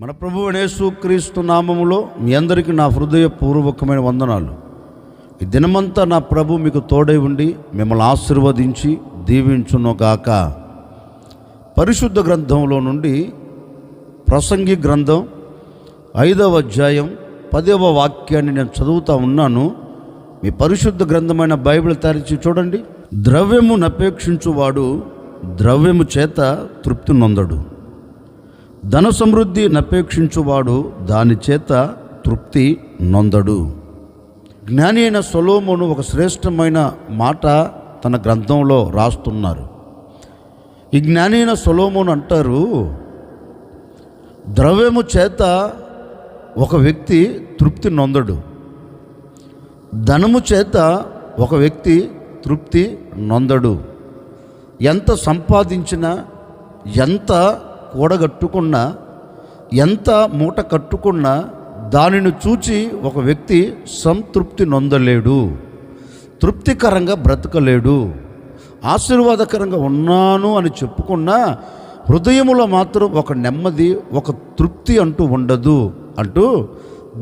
మన ప్రభువైన యేసుక్రీస్తు నామములో మీ అందరికీ నా హృదయపూర్వకమైన వందనాలు. ఈ దినమంతా నా ప్రభు మీకు తోడై ఉండి మిమ్మల్ని ఆశీర్వదించి దీవించునుగాక. పరిశుద్ధ గ్రంథంలో నుండి ప్రసంగి గ్రంథం 5వ అధ్యాయం 10వ వాక్యాన్ని నేను చదువుతూ ఉన్నాను. మీ పరిశుద్ధ గ్రంథమైన బైబిల్ తెరిచి చూడండి. ద్రవ్యమును అపేక్షించువాడు ద్రవ్యము చేత తృప్తి నొందడు, ధన సమృద్ధి నపేక్షించువాడు దాని చేత తృప్తి నొందడు. జ్ఞాని అయిన సొలొమోను ఒక శ్రేష్టమైన మాట తన గ్రంథంలో రాస్తున్నారు. ఈ జ్ఞాని అయిన సొలొమోను అంటారు, ద్రవ్యము చేత ఒక వ్యక్తి తృప్తి నొందడు, ధనము చేత ఒక వ్యక్తి తృప్తి నొందడు. ఎంత సంపాదించినా, ఎంత కూడగట్టుకున్నా, ఎంత మూట కట్టుకున్నా దానిని చూచి ఒక వ్యక్తి సంతృప్తి నొందలేడు, తృప్తికరంగా బ్రతకలేడు. ఆశీర్వాదకరంగా ఉన్నాను అని చెప్పుకున్నా హృదయములో మాత్రం ఒక నెమ్మది, ఒక తృప్తి అంటూ ఉండదు అంటూ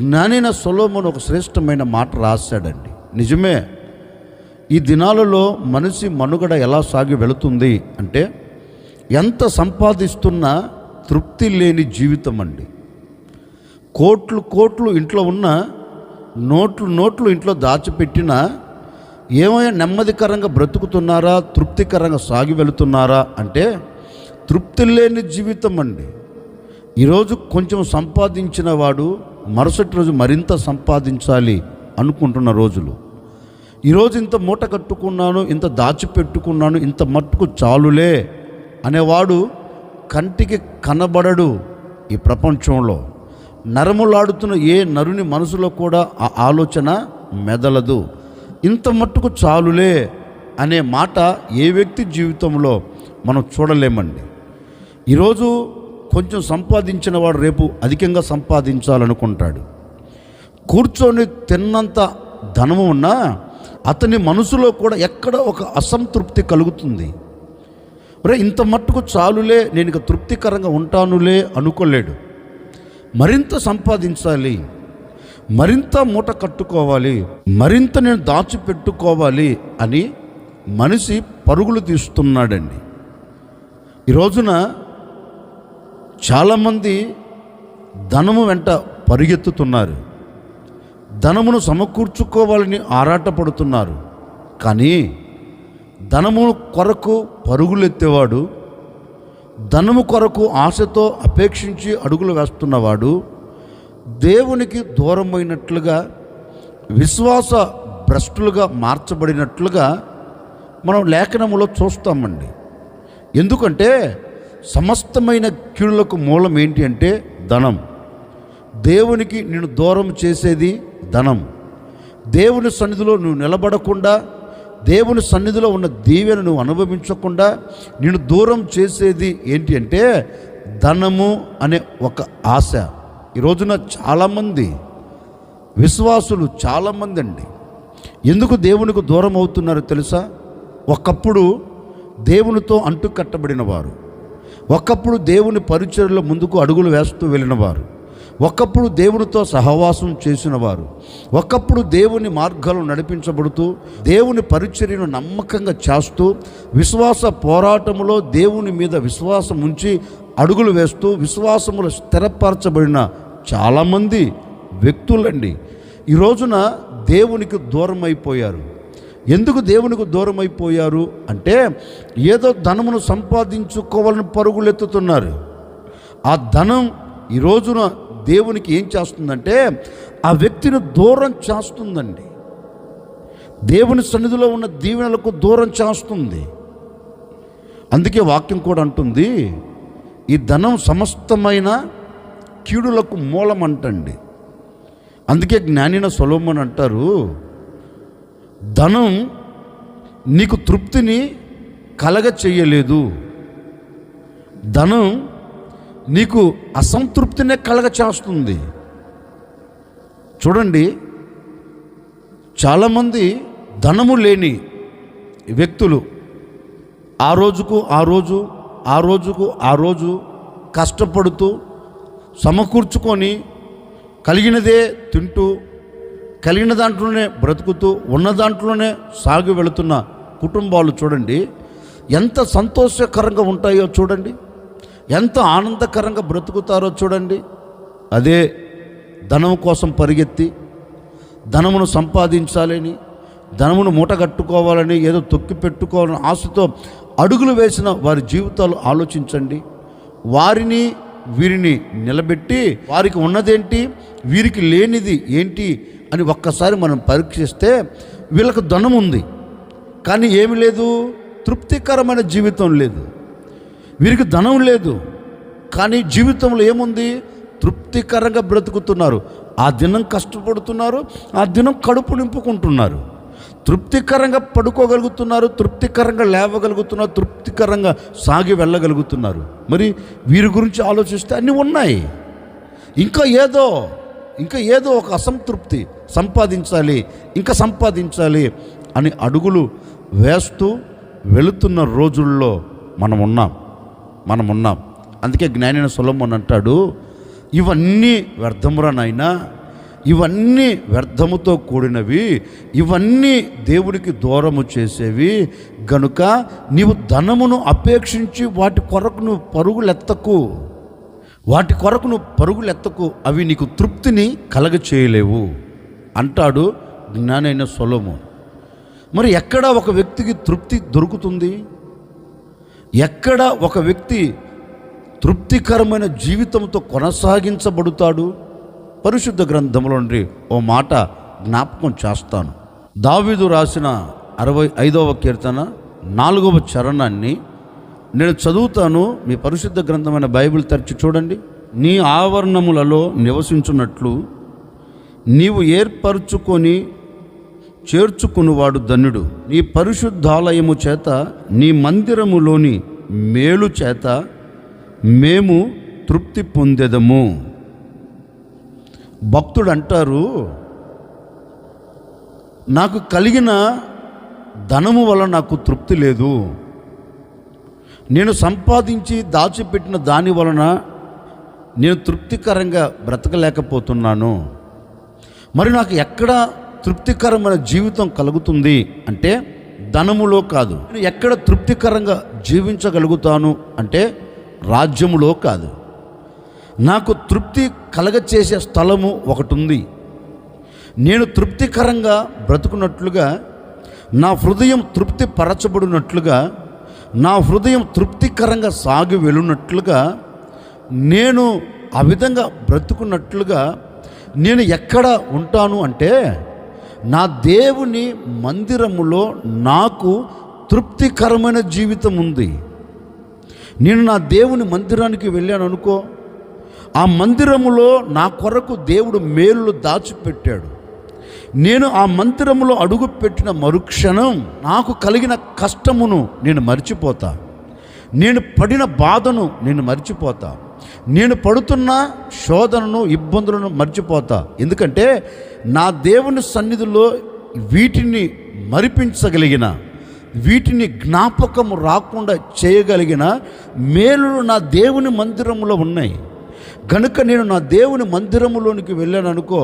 జ్ఞానైన సొలొమోను ఒక శ్రేష్టమైన మాట రాశాడండి. నిజమే, ఈ దినాలలో మనిషి మనుగడ ఎలా సాగి వెళుతుంది అంటే ఎంత సంపాదిస్తున్నా తృప్తి లేని జీవితం అండి. కోట్లు కోట్లు ఇంట్లో ఉన్న, నోట్లు ఇంట్లో దాచిపెట్టినా ఏమైనా నెమ్మదికరంగా బ్రతుకుతున్నారా, తృప్తికరంగా సాగి వెళుతున్నారా అంటే తృప్తి లేని జీవితం అండి. ఈరోజు కొంచెం సంపాదించిన వాడు మరుసటి రోజు మరింత సంపాదించాలి అనుకుంటున్న రోజులు. ఈరోజు ఇంత మూట కట్టుకున్నాను, ఇంత దాచిపెట్టుకున్నాను, ఇంత మట్టుకు చాలులే అనేవాడు కంటికి కనబడడు. ఈ ప్రపంచంలో నరములాడుతున్న ఏ నరుని మనసులో కూడా ఆ ఆలోచన మెదలదు. ఇంత మట్టుకు చాలులే అనే మాట ఏ వ్యక్తి జీవితంలో మనం చూడలేమండి. ఈరోజు కొంచెం సంపాదించిన వాడు రేపు అధికంగా సంపాదించాలనుకుంటాడు. కూర్చొని తిన్నంత ధనము ఉన్నా అతని మనసులో కూడా ఎక్కడ ఒక అసంతృప్తి కలుగుతుంది. ఇంత మట్టుకు చాలులే, నేను ఇక తృప్తికరంగా ఉంటానులే అనుకోలేడు. మరింత సంపాదించాలి, మరింత మూట కట్టుకోవాలి, మరింత నేను దాచిపెట్టుకోవాలి అని మనిషి పరుగులు తీస్తున్నాడండి. ఈ రోజున చాలామంది ధనము వెంట పరిగెత్తుతున్నారు, ధనమును సమకూర్చుకోవాలని ఆరాటపడుతున్నారు. కానీ ధనము కొరకు పరుగులెత్తేవాడు, ధనము కొరకు ఆశతో అపేక్షించి అడుగులు వేస్తున్నవాడు దేవునికి దూరమైనట్లుగా, విశ్వాస భ్రష్టులుగా మార్చబడినట్లుగా మనం లేఖనములో చూస్తామండి. ఎందుకంటే సమస్తమైన కీడులకు మూలం ఏంటి అంటే ధనం. దేవునికి నిన్ను దూరం చేసేది ధనం. దేవుని సన్నిధిలో నువ్వు నిలబడకుండా, దేవుని సన్నిధిలో ఉన్న దీవెను నువ్వు అనుభవించకుండా నిన్ను దూరం చేసేది ఏంటి అంటే ధనము అనే ఒక ఆశ. ఈ రోజున చాలామంది విశ్వాసులు, చాలామంది అండి ఎందుకు దేవునికి దూరం అవుతున్నారో తెలుసా? ఒకప్పుడు దేవునితో అంటు కట్టబడిన వారు, ఒకప్పుడు దేవుని పరిచర్యలో ముందుకు అడుగులు వేస్తూ వెళ్ళిన వారు, ఒకప్పుడు దేవునితో సహవాసం చేసిన వారు, ఒకప్పుడు దేవుని మార్గాలు నడిపించబడుతూ దేవుని పరిచర్యను నమ్మకంగా చేస్తూ విశ్వాస పోరాటంలో దేవుని మీద విశ్వాసం ఉంచి అడుగులు వేస్తూ విశ్వాసములో స్థిరపరచబడిన చాలామంది వ్యక్తులండి ఈ రోజున దేవునికి దూరం అయిపోయారు. ఎందుకు దేవునికి దూరం అయిపోయారు అంటే ఏదో ధనమును సంపాదించుకోవాలని పరుగులెత్తుతున్నారు. ఆ ధనం ఈ రోజున దేవునికి ఏం చేస్తుందంటే ఆ వ్యక్తిని దూరం చేస్తుందండి. దేవుని సన్నిధిలో ఉన్న దీవెనలకు దూరం చేస్తుంది. అందుకే వాక్యం కూడా అంటుంది, ఈ ధనం సమస్తమైన కీడులకు మూలం అంటండి. అందుకే జ్ఞానిన సొలొమోను అంటారు, ధనం నీకు తృప్తిని కలగ చెయ్యలేదు, ధనం నీకు అసంతృప్తినే కలగ చేస్తుంది. చూడండి, చాలామంది ధనము లేని వ్యక్తులు ఆ రోజుకు ఆ రోజు కష్టపడుతూ సమకూర్చుకొని కలిగినదే తింటూ కలిగిన దాంట్లోనే బ్రతుకుతూ ఉన్న దాంట్లోనే సాగి వెళుతున్న కుటుంబాలు చూడండి ఎంత సంతోషకరంగా ఉంటాయో చూడండి, ఎంత ఆనందకరంగా బ్రతుకుతారో చూడండి. అదే ధనం కోసం పరిగెత్తి ధనమును సంపాదించాలని, ధనమును మూటగట్టుకోవాలని, ఏదో తొక్కి పెట్టుకోవాలని ఆశతో అడుగులు వేసిన వారి జీవితాలు ఆలోచించండి. వారిని వీరిని నిలబెట్టి వారికి ఉన్నదేంటి వీరికి లేనిది ఏంటి అని ఒక్కసారి మనం పరీక్షిస్తే వీళ్ళకు ధనం ఉంది కానీ ఏమి లేదు, తృప్తికరమైన జీవితం లేదు. వీరికి ధనం లేదు కానీ జీవితంలో ఏముంది, తృప్తికరంగా బ్రతుకుతున్నారు. ఆ దినం కష్టపడుతున్నారు, ఆ దినం కడుపు నింపుకుంటున్నారు, తృప్తికరంగా పడుకోగలుగుతున్నారు, తృప్తికరంగా లేవగలుగుతున్నారు, తృప్తికరంగా సాగి వెళ్ళగలుగుతున్నారు. మరి వీరి గురించి ఆలోచిస్తే అన్నీ ఉన్నాయి. ఇంకా ఏదో ఒక అసంతృప్తి, సంపాదించాలి, ఇంకా సంపాదించాలి అని అడుగులు వేస్తూ వెళుతున్న రోజుల్లో మనం ఉన్నాం. అందుకే జ్ఞానైన సొలొమోను అంటాడు, ఇవన్నీ వ్యర్థమురా నాయనా, ఇవన్నీ వ్యర్థముతో కూడినవి, ఇవన్నీ దేవుడికి దూరము చేసేవి గనుక నీవు ధనమును అపేక్షించి వాటి కొరకు నువ్వు పరుగులెత్తకు, అవి నీకు తృప్తిని కలగచేయలేవు అంటాడు జ్ఞానైన సొలొమోను. మరి ఎక్కడ ఒక వ్యక్తికి తృప్తి దొరుకుతుంది? ఎక్కడ ఒక వ్యక్తి తృప్తికరమైన జీవితంతో కొనసాగించబడతాడు? పరిశుద్ధ గ్రంథంలో నుండి ఓ మాట జ్ఞాపకం చేస్తాను. దావీదు రాసిన 65వ కీర్తన 4వ చరణాన్ని నేను చదువుతాను. మీ పరిశుద్ధ గ్రంథమైన బైబిల్ తెరిచి చూడండి. నీ ఆవరణములలో నివసించున్నట్లు నీవు ఏర్పరచుకొని చేర్చుకునివాడు ధన్యుడు. నీ పరిశుద్ధాలయము చేత, నీ మందిరములోని మేలు చేత మేము తృప్తి పొందెదము. భక్తుడు అంటారు, నాకు కలిగిన ధనము వల్ల నాకు తృప్తి లేదు, నేను సంపాదించి దాచిపెట్టిన దాని వలన నేను తృప్తికరంగా బ్రతకలేకపోతున్నాను. మరి నాకు ఎక్కడ తృప్తికరమైన జీవితం కలుగుతుంది అంటే ధనములో కాదు. నేను ఎక్కడ తృప్తికరంగా జీవించగలుగుతాను అంటే రాజ్యములో కాదు. నాకు తృప్తి కలగచేసే స్థలము ఒకటి ఉంది. నేను తృప్తికరంగా బ్రతుకున్నట్లుగా, నా హృదయం తృప్తి పరచబడినట్లుగా, నా హృదయం తృప్తికరంగా సాగి వెళ్ళున్నట్లుగా, నేను ఆ విధంగా బ్రతుకున్నట్లుగా నేను ఎక్కడ ఉంటాను అంటే నా దేవుని మందిరములో నాకు తృప్తికరమైన జీవితం ఉంది. నేను నా దేవుని మందిరానికి వెళ్ళాను అనుకో, ఆ మందిరములో నా కొరకు దేవుడు మేలులు దాచిపెట్టాడు. నేను ఆ మందిరములో అడుగు పెట్టిన మరుక్షణం నాకు కలిగిన కష్టమును నేను మర్చిపోతా, నేను పడిన బాధను నేను మర్చిపోతా, నేను పడుతున్న శోధనను ఇబ్బందులను మర్చిపోతా. ఎందుకంటే నా దేవుని సన్నిధిలో వీటిని మరిపించగలిగిన, వీటిని జ్ఞాపకము రాకుండా చేయగలిగిన మేలులు నా దేవుని మందిరములో ఉన్నాయి. కనుక నేను నా దేవుని మందిరములోనికి వెళ్ళాను అనుకో,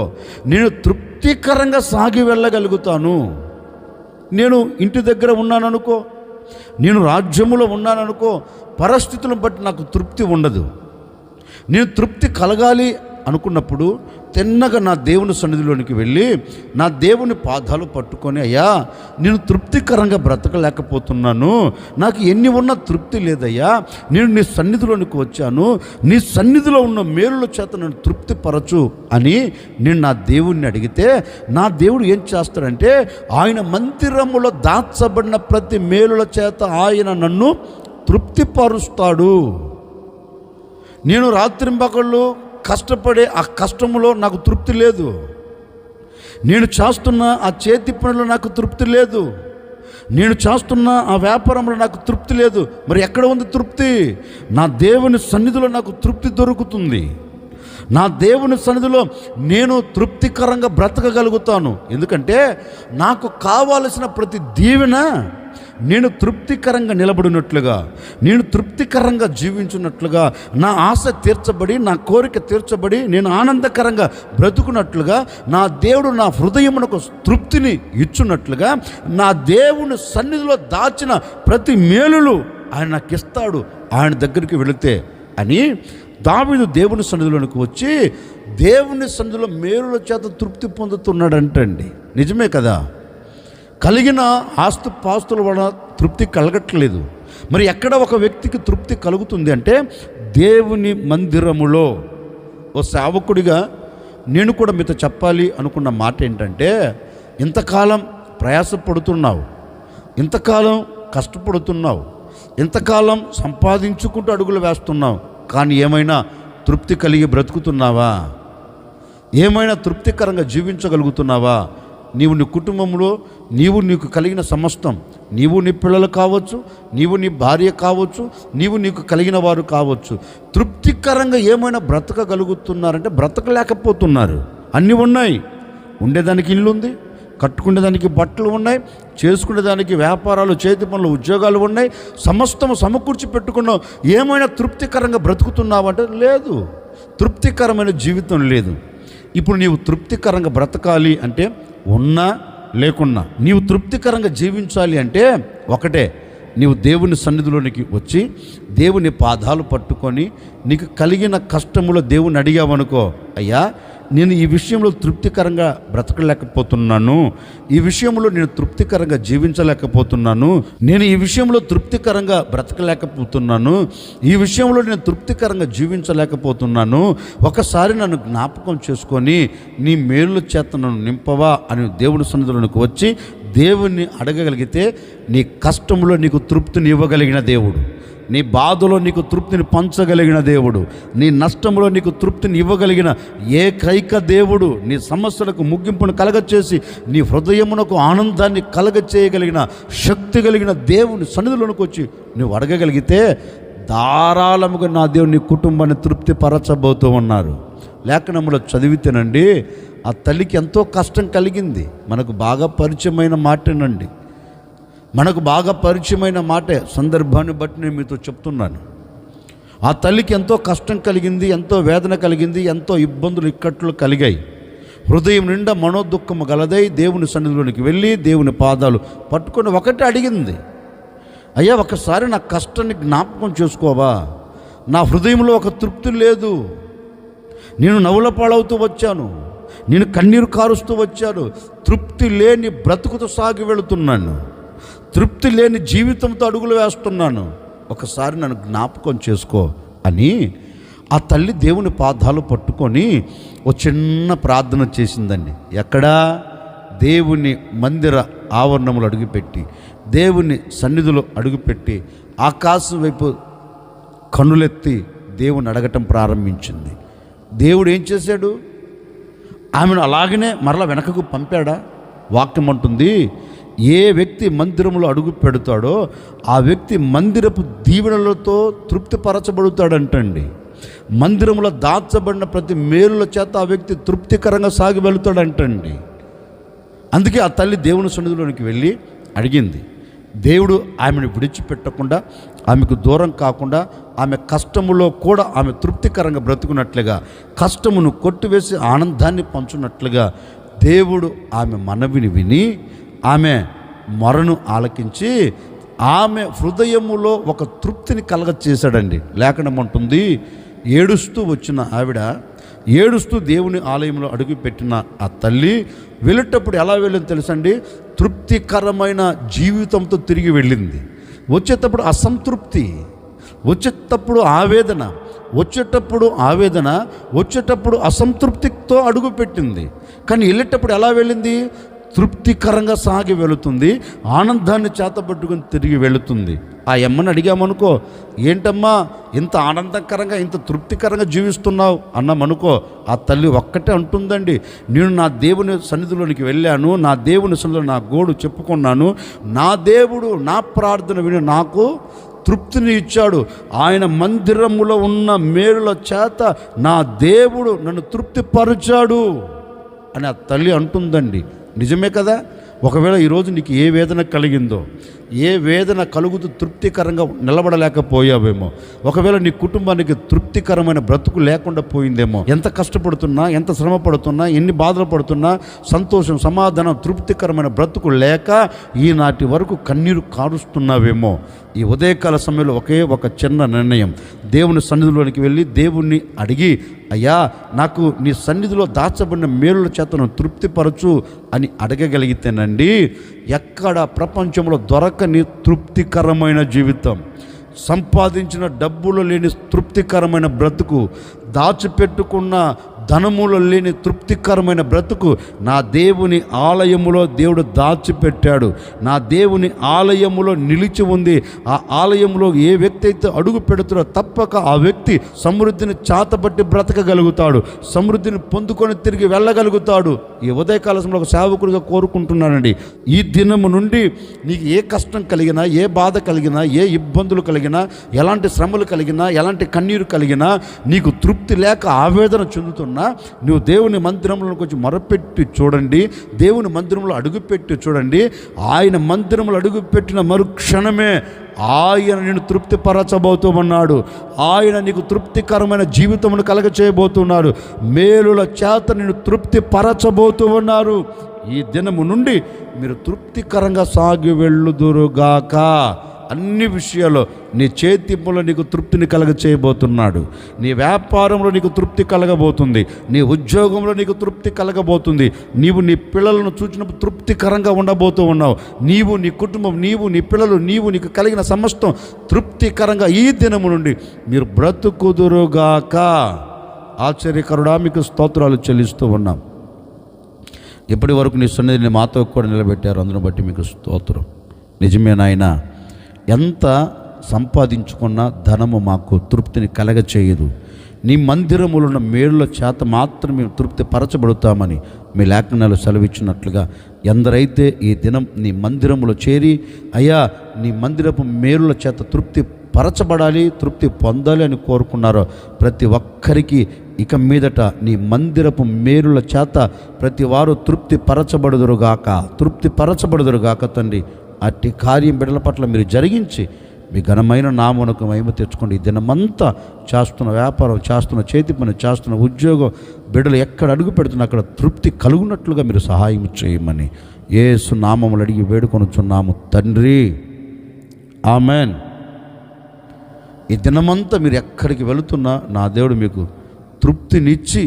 నేను తృప్తికరంగా సాగి వెళ్ళగలుగుతాను. నేను ఇంటి దగ్గర ఉన్నాను అనుకో, నేను రాజ్యములో ఉన్నాను అనుకో, పరిస్థితులను బట్టి నాకు తృప్తి ఉండదు. నేను తృప్తి కలగాలి అనుకున్నప్పుడు తిన్నగా నా దేవుని సన్నిధిలోనికి వెళ్ళి నా దేవుని పాదాలు పట్టుకొని, అయ్యా నేను తృప్తికరంగా బ్రతకలేకపోతున్నాను, నాకు ఎన్ని ఉన్నా తృప్తి లేదయ్యా, నేను నీ సన్నిధిలోనికి వచ్చాను, నీ సన్నిధిలో ఉన్న మేలుల చేత నన్ను తృప్తిపరచు అని నేను నా దేవుణ్ణి అడిగితే, నా దేవుడు ఏం చేస్తాడంటే ఆయన మందిరములో దాచబడిన ప్రతి మేలుల చేత ఆయన నన్ను తృప్తిపరుస్తాడు. నేను రాత్రింబగళ్ళు కష్టపడే ఆ కష్టములో నాకు తృప్తి లేదు, నేను చేస్తున్న ఆ చేతి పనులు నాకు తృప్తి లేదు, నేను చేస్తున్న ఆ వ్యాపారంలో నాకు తృప్తి లేదు. మరి ఎక్కడ ఉంది తృప్తి? నా దేవుని సన్నిధిలో నాకు తృప్తి దొరుకుతుంది. నా దేవుని సన్నిధిలో నేను తృప్తికరంగా బ్రతకగలుగుతాను. ఎందుకంటే నాకు కావలసిన ప్రతి దీవెన నేను తృప్తికరంగా నిలబడినట్లుగా, నేను తృప్తికరంగా జీవించున్నట్లుగా, నా ఆశ తీర్చబడి, నా కోరిక తీర్చబడి, నేను ఆనందకరంగా బ్రతుకున్నట్లుగా, నా దేవుడు నా హృదయమునకు తృప్తిని ఇచ్చున్నట్లుగా, నా దేవుని సన్నిధిలో దాచిన ప్రతి మేలులు ఆయన నాకు ఇస్తాడు ఆయన దగ్గరికి వెళితే అని దావీదు దేవుని సన్నిధిలోనికి వచ్చి దేవుని సన్నిధిలో మేలుల చేత తృప్తి పొందుతున్నాడంటండి. నిజమే కదా. కలిగిన ఆస్తుపాస్తుల వలన తృప్తి కలగట్లేదు. మరి ఎక్కడ ఒక వ్యక్తికి తృప్తి కలుగుతుంది అంటే దేవుని మందిరములో. ఓ సేవకుడిగా నేను కూడా మీతో చెప్పాలి అనుకున్న మాట ఏంటంటే, ఇంతకాలం ప్రయాసపడుతున్నావు, ఇంతకాలం కష్టపడుతున్నావు, ఇంతకాలం సంపాదించుకుంటూ అడుగులు వేస్తున్నావు, కానీ ఏమైనా తృప్తి కలిగి బ్రతుకుతున్నావా? ఏమైనా తృప్తికరంగా జీవించగలుగుతున్నావా? నీవు నీ కుటుంబంలో నీకు కలిగిన సమస్తం, నీవు నీ పిల్లలు కావచ్చు, నీవు నీ భార్య కావచ్చు, నీకు కలిగిన వారు కావచ్చు, తృప్తికరంగా ఏమైనా బ్రతకగలుగుతున్నారంటే బ్రతకలేకపోతున్నారు. అన్నీ ఉన్నాయి, ఉండేదానికి ఇల్లు ఉంది, కట్టుకునేదానికి బట్టలు ఉన్నాయి, చేసుకునేదానికి వ్యాపారాలు, చేతి పనులు, ఉద్యోగాలు ఉన్నాయి, సమస్తము సమకూర్చి పెట్టుకున్నావు. ఏమైనా తృప్తికరంగా బ్రతుకుతున్నావు అంటే లేదు, తృప్తికరమైన జీవితం లేదు. ఇప్పుడు నీవు తృప్తికరంగా బ్రతకాలి అంటే ఉన్నా లేకున్నా, నీవు తృప్తికరంగా జీవించాలి అంటే ఒకటే, నీవు దేవుని సన్నిధిలోనికి వచ్చి దేవుని పాదాలు పట్టుకొని నీకు కలిగిన కష్టములో దేవుని అడిగావనుకో, అయ్యా నేను ఈ విషయంలో తృప్తికరంగా బ్రతకలేకపోతున్నాను, ఈ విషయంలో నేను తృప్తికరంగా జీవించలేకపోతున్నాను, నేను ఈ విషయంలో తృప్తికరంగా బ్రతకలేకపోతున్నాను, ఈ విషయంలో నేను తృప్తికరంగా జీవించలేకపోతున్నాను, ఒకసారి నన్ను జ్ఞాపకం చేసుకొని నీ మేలుల చేత నన్ను నింపవా అని దేవుని సన్నిధిలోనికి వచ్చి దేవుణ్ణి అడగగలిగితే నీ కష్టంలో నీకు తృప్తిని ఇవ్వగలిగిన దేవుడు, నీ బాధలో నీకు తృప్తిని పంచగలిగిన దేవుడు, నీ నష్టంలో నీకు తృప్తిని ఇవ్వగలిగిన ఏకైక దేవుడు, నీ సమస్యలకు ముగింపును కలగచేసి నీ హృదయమునకు ఆనందాన్ని కలగచేయగలిగిన శక్తి కలిగిన దేవుని సన్నిధిలోనికి వచ్చి నువ్వు అడగగలిగితే ధారాళముగా నా దేవుని కుటుంబాన్ని తృప్తిపరచబోతూ ఉన్నారు. లేఖనములో చదివితేనండి ఆ తల్లికి ఎంతో కష్టం కలిగింది. మనకు బాగా పరిచయమైన మాటేనండి, మనకు బాగా పరిచయమైన మాటే, సందర్భాన్ని బట్టి నేను మీతో చెప్తున్నాను. ఆ తల్లికి ఎంతో కష్టం కలిగింది, ఎంతో వేదన కలిగింది, ఎంతో ఇబ్బందులు ఇక్కట్లు కలిగాయి. హృదయం నిండా మనోదుఖము గలదై దేవుని సన్నిధిలోనికి వెళ్ళి దేవుని పాదాలు పట్టుకొని ఒకటే అడిగింది, అయ్యా ఒకసారి నా కష్టాన్ని జ్ఞాపకం చేసుకోవా? నా హృదయంలో ఒక తృప్తి లేదు, నేను నవ్వుల పాలవుతూ వచ్చాను, నేను కన్నీరు కారుస్తూ వచ్చాను, తృప్తి లేని బ్రతుకుతో సాగి వెళుతున్నాను, తృప్తి లేని జీవితంతో అడుగులు వేస్తున్నాను, ఒకసారి నన్ను జ్ఞాపకం చేసుకో అని ఆ తల్లి దేవుని పాదాలు పట్టుకొని ఒక చిన్న ప్రార్థన చేసిందండి. ఎక్కడా? దేవుని మందిర ఆవరణములు అడుగుపెట్టి, దేవుని సన్నిధిలో అడుగుపెట్టి ఆకాశం వైపు కన్నులెత్తి దేవుని అడగటం ప్రారంభించింది. దేవుడు ఏం చేశాడు? ఆమెను అలాగనే మరలా వెనకకు పంపాడా? వాక్యం అంటుంది, ఏ వ్యక్తి మందిరంలో అడుగు పెడతాడో ఆ వ్యక్తి మందిరపు దీవెనలతో తృప్తిపరచబడుతాడంటండి. మందిరంలో దాచబడిన ప్రతి మేలుల చేత ఆ వ్యక్తి తృప్తికరంగా సాగి వెళుతాడంటండి. అందుకే ఆ తల్లి దేవుని సన్నిధిలోనికి వెళ్ళి అడిగింది. దేవుడు ఆమెను విడిచిపెట్టకుండా, ఆమెకు దూరం కాకుండా, ఆమె కష్టములో కూడా ఆమె తృప్తికరంగా బ్రతుకున్నట్లుగా, కష్టమును కొట్టివేసి ఆనందాన్ని పంచున్నట్లుగా దేవుడు ఆమె మనవిని విని ఆమె మొరను ఆలకించి ఆమె హృదయములో ఒక తృప్తిని కలగచేశాడండి. లేఖనం అంటుంది, ఏడుస్తూ వచ్చిన ఆవిడ, ఏడుస్తూ దేవుని ఆలయంలో అడుగుపెట్టిన ఆ తల్లి వెళ్ళేటప్పుడు ఎలా వెళ్ళింది తెలుసండి? తృప్తికరమైన జీవితంతో తిరిగి వెళ్ళింది. వచ్చేటప్పుడు అసంతృప్తి, వచ్చేటప్పుడు ఆవేదన, వచ్చేటప్పుడు అసంతృప్తితో అడుగుపెట్టింది. కానీ వెళ్ళేటప్పుడు ఎలా వెళ్ళింది? తృప్తికరంగా సాగి వెళుతుంది, ఆనందాన్ని చేతబట్టుకుని తిరిగి వెళుతుంది. ఆ అమ్మని అడిగామనుకో, ఏంటమ్మా ఇంత ఆనందకరంగా ఇంత తృప్తికరంగా జీవిస్తున్నావు అన్నామనుకో, ఆ తల్లి ఒక్కటే అంటుందండి, నేను నా దేవుని సన్నిధిలోనికి వెళ్ళాను, నా దేవుని సన్నిధిలో నా గోడు చెప్పుకున్నాను, నా దేవుడు నా ప్రార్థన విని నాకు తృప్తిని ఇచ్చాడు, ఆయన మందిరములో ఉన్న మేలుల చేత నా దేవుడు నన్ను తృప్తిపరిచాడు అని ఆ తల్లి అంటుందండి. నిజమే కదా? ఒకవేళ ఈరోజు నీకు ఏ వేదన కలిగిందో, ఏ వేదన కలుగుతూ తృప్తికరంగా నిలబడలేకపోయావేమో, ఒకవేళ నీ కుటుంబానికి తృప్తికరమైన బ్రతుకు లేకుండా పోయిందేమో, ఎంత కష్టపడుతున్నా, ఎంత శ్రమ పడుతున్నా, ఎన్ని బాధలు పడుతున్నా, సంతోషం, సమాధానం, తృప్తికరమైన బ్రతుకు లేక ఈనాటి వరకు కన్నీరు కారుస్తున్నావేమో, ఈ ఉదయకాల సమయంలో ఒకే ఒక చిన్న నిర్ణయం, దేవుని సన్నిధిలోనికి వెళ్ళి దేవుణ్ణి అడిగి, అయ్యా నాకు నీ సన్నిధిలో దాచబడిన మేలుల చేతను తృప్తిపరచు అని అడగగలిగితేనండి, ఎక్కడ ప్రపంచంలో దొరకని తృప్తికరమైన జీవితం, సంపాదించిన డబ్బులు లేని తృప్తికరమైన బ్రతుకు, దాచిపెట్టుకున్న ధనములో లేని తృప్తికరమైన బ్రతుకు నా దేవుని ఆలయములో దేవుడు దాచిపెట్టాడు. నా దేవుని ఆలయములో నిలిచి ఉంది. ఆ ఆలయంలో ఏ వ్యక్తి అయితే అడుగు పెడుతాడో తప్పక ఆ వ్యక్తి సమృద్ధిని చాతబట్టి బ్రతకగలుగుతాడు, సమృద్ధిని పొందుకొని తిరిగి వెళ్ళగలుగుతాడు. ఈ ఉదయకాల సమయంలో ఒక సేవకుడిగా కోరుకుంటున్నానండి, ఈ దినము నుండి నీకు ఏ కష్టం కలిగినా, ఏ బాధ కలిగినా, ఏ ఇబ్బందులు కలిగినా, ఎలాంటి శ్రమలు కలిగినా, ఎలాంటి కన్నీరు కలిగినా, నీకు తృప్తి లేక ఆవేదన చెందుతున్నా, నువ్వు దేవుని మందిరంలో కొంచెం మొరపెట్టి చూడండి, దేవుని మందిరంలో అడుగుపెట్టి చూడండి. ఆయన మందిరంలో అడుగుపెట్టిన మరుక్షణమే ఆయన నిన్ను తృప్తిపరచబోతూ ఉన్నాడు. ఆయన నీకు తృప్తికరమైన జీవితమును కలగచేయబోతున్నారు. మేలుల చేత నిన్ను తృప్తిపరచబోతూ ఉన్నారు. ఈ దినము నుండి మీరు తృప్తికరంగా సాగి వెళ్ళుదురుగాక. అన్ని విషయాల్లో నీ చేతింపులో నీకు తృప్తిని కలగచేయబోతున్నాడు. నీ వ్యాపారంలో నీకు తృప్తి కలగబోతుంది, నీ ఉద్యోగంలో నీకు తృప్తి కలగబోతుంది. నీవు నీ పిల్లలను చూసినప్పుడు తృప్తికరంగా ఉండబోతూ ఉన్నావు. నీవు, నీ కుటుంబం, నీవు, నీ పిల్లలు, నీకు కలిగిన సమస్తం తృప్తికరంగా ఈ దినము నుండి మీరు బ్రతుకుదురుగాక. ఆశ్చర్యకరుడా, మీకు స్తోత్రాలు చెల్లిస్తూ ఉన్నాం. ఇప్పటి వరకు నీ సన్నిధిని మాతో కూడా నిలబెట్టారు, అందును బట్టి మీకు స్తోత్రం. నిజమే నాయనా, ఎంత సంపాదించుకున్న ధనము మాకు తృప్తిని కలగచేయదు. నీ మందిరములో ఉన్న మేలుల చేత మాత్రం మేము తృప్తి పరచబడుతామని మీ లేఖనాలు సెలవిచ్చినట్లుగా ఎందరైతే ఈ దినం నీ మందిరములో చేరి, అయ్యా నీ మందిరపు మేలుల చేత తృప్తి పరచబడాలి, తృప్తి పొందాలి అని కోరుకున్నారో ప్రతి ఒక్కరికి ఇక మీదట నీ మందిరపు మేలుల చేత ప్రతి వారు తృప్తి పరచబడుదురుగాక తండ్రి. అట్టి కార్యం బిడ్డల పట్ల మీరు జరిగించి మీ ఘనమైన నామమునకు మహిమ తెచ్చుకోండి. ఈ దినమంతా చేస్తున్న వ్యాపారం, చేస్తున్న చేతి పని, చేస్తున్న ఉద్యోగం, బిడ్డలు ఎక్కడ అడుగు పెడుతున్నా అక్కడ తృప్తి కలుగునట్లుగా మీరు సహాయం చేయమని యేసు నామములు అడిగి వేడుకొనుచున్నాము తండ్రి, ఆమెన్. ఈ దినమంతా మీరు ఎక్కడికి వెళుతున్నా నా దేవుడు మీకు తృప్తినిచ్చి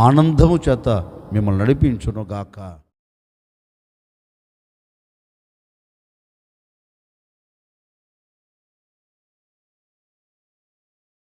ఆనందము చేత మిమ్మల్ని నడిపించును గాక.